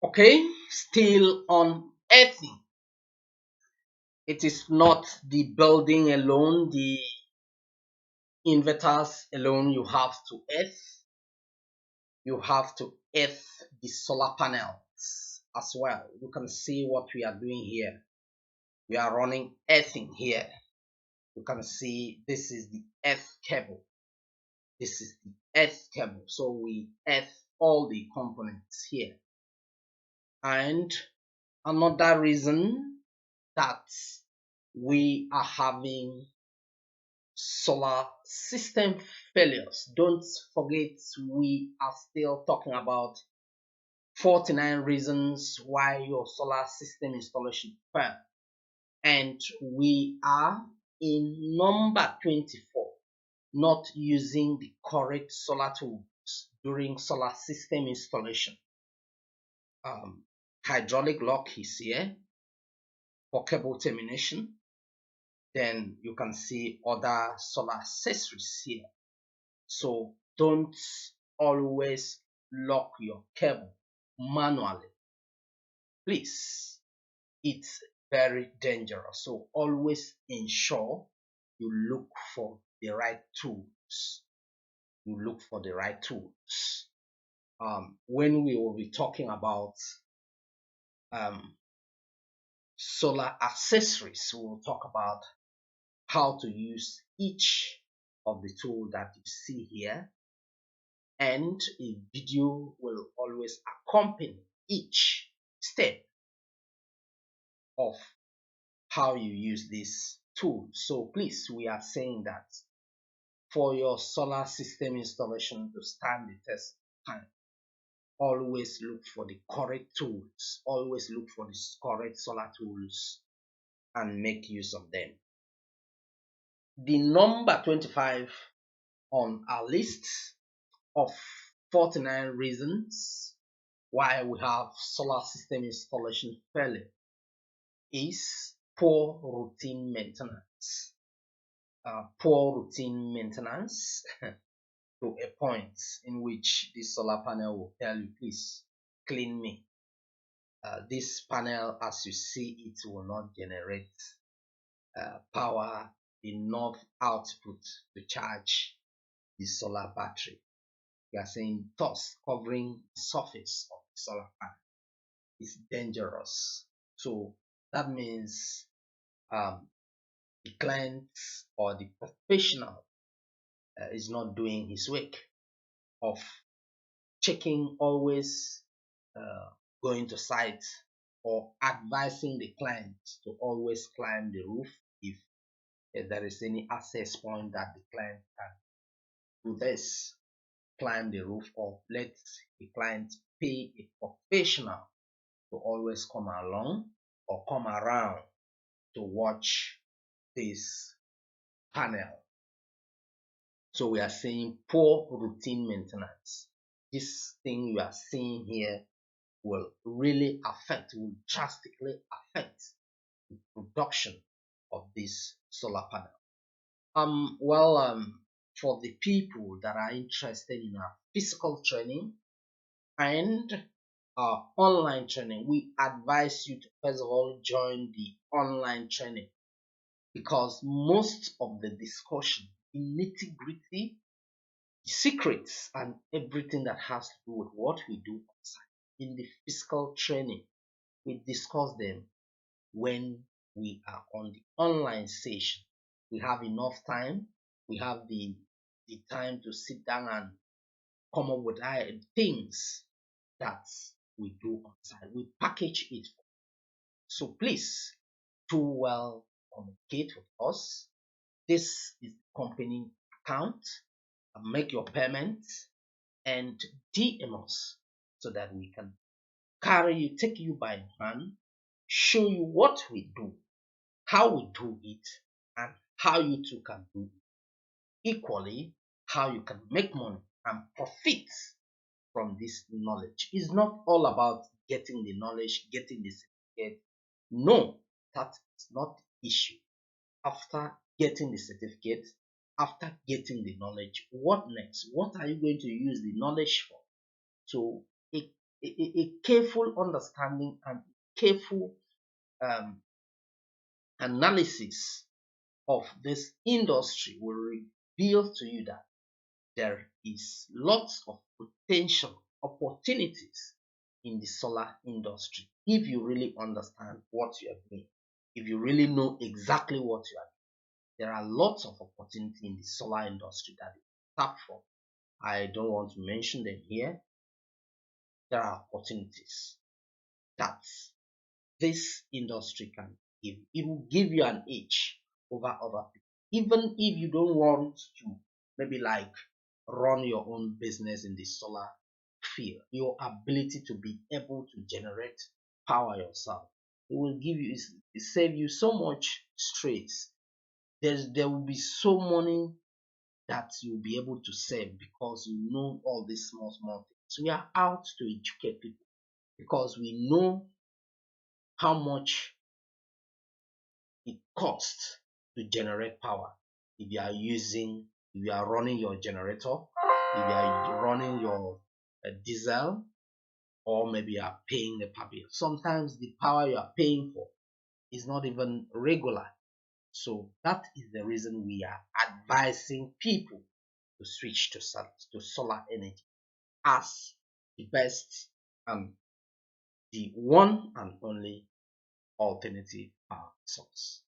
Okay, still on earthing. It is not the building alone, the inverters alone you have to earth. You have to earth the solar panels as well. You can see what we are doing here. We are running earthing here. You can see this is the earth cable. This is the earth cable. So we earth all the components here. And another reason that we are having solar system failures. Don't forget, we are still talking about 49 reasons why your solar system installation failed. And we are in number 24, not using the correct solar tools during solar system installation. Hydraulic lock is here for cable termination. Then you can see other solar accessories here. So don't always lock your cable manually. Please, it's very dangerous. So always ensure you look for the right tools. You look for the right tools. When we will be talking about um, solar accessories, we will talk about how to use each of the tool that you see here, and a video will always accompany each step of how you use this tool. So please, we are saying that for your solar system installation to stand the test of time, always look for the correct tools, always look for the correct solar tools and make use of them. The number 25 on our list of 49 reasons why we have solar system installation failure is poor routine maintenance. Poor routine maintenance to a point in which this solar panel will tell you, please clean me. This panel, as you see, it will not generate power enough output to charge the solar battery. We are saying dust covering the surface of the solar panel is dangerous. So that means the client or the professional is not doing his work of checking, always going to site or advising the client to always climb the roof if there is any access point that the client can do this, climb the roof, or let the client pay a professional to always come along or come around to watch this panel. So we are saying poor routine maintenance. This thing you are seeing here will really affect, will drastically affect the production of this solar panel. For the people that are interested in our physical training and our online training, we advise you to first of all join the online training, because most of the discussion, the nitty gritty, secrets, and everything that has to do with what we do outside in the physical training, we discuss them when we are on the online session. We have enough time. We have the time to sit down and come up with things that we do outside. We package it. So please do well communicate with us. This is the company account. Make your payments and DM us so that we can take you by hand, show you what we do, how we do it, and how you too can do it. Equally, how you can make money and profit from this knowledge. It's not all about getting the knowledge, getting the certificate. No, that is not the issue. After getting the certificate, after getting the knowledge, what next? What are you going to use the knowledge for? So a careful understanding and careful um, analysis of this industry will reveal to you that there is lots of potential opportunities in the solar industry if you really understand what you are doing, if you really know exactly what you are doing. There are lots of opportunity in the solar industry that you tap from. I don't want to mention them here. There are opportunities that this industry can give. It will give you an edge over other people. Even if you don't want to maybe like run your own business in the solar field, your ability to be able to generate power yourself, it will give you, it save you so much stress. There will be so money that you'll be able to save because you know all these small things. We are out to educate people because we know how much it costs to generate power. If you are using, if you are running your generator, if you are running your diesel, or maybe you are paying the power bill. Sometimes the power you are paying for is not even regular. So that is the reason we are advising people to switch to solar energy as the best and the one and only alternative power source.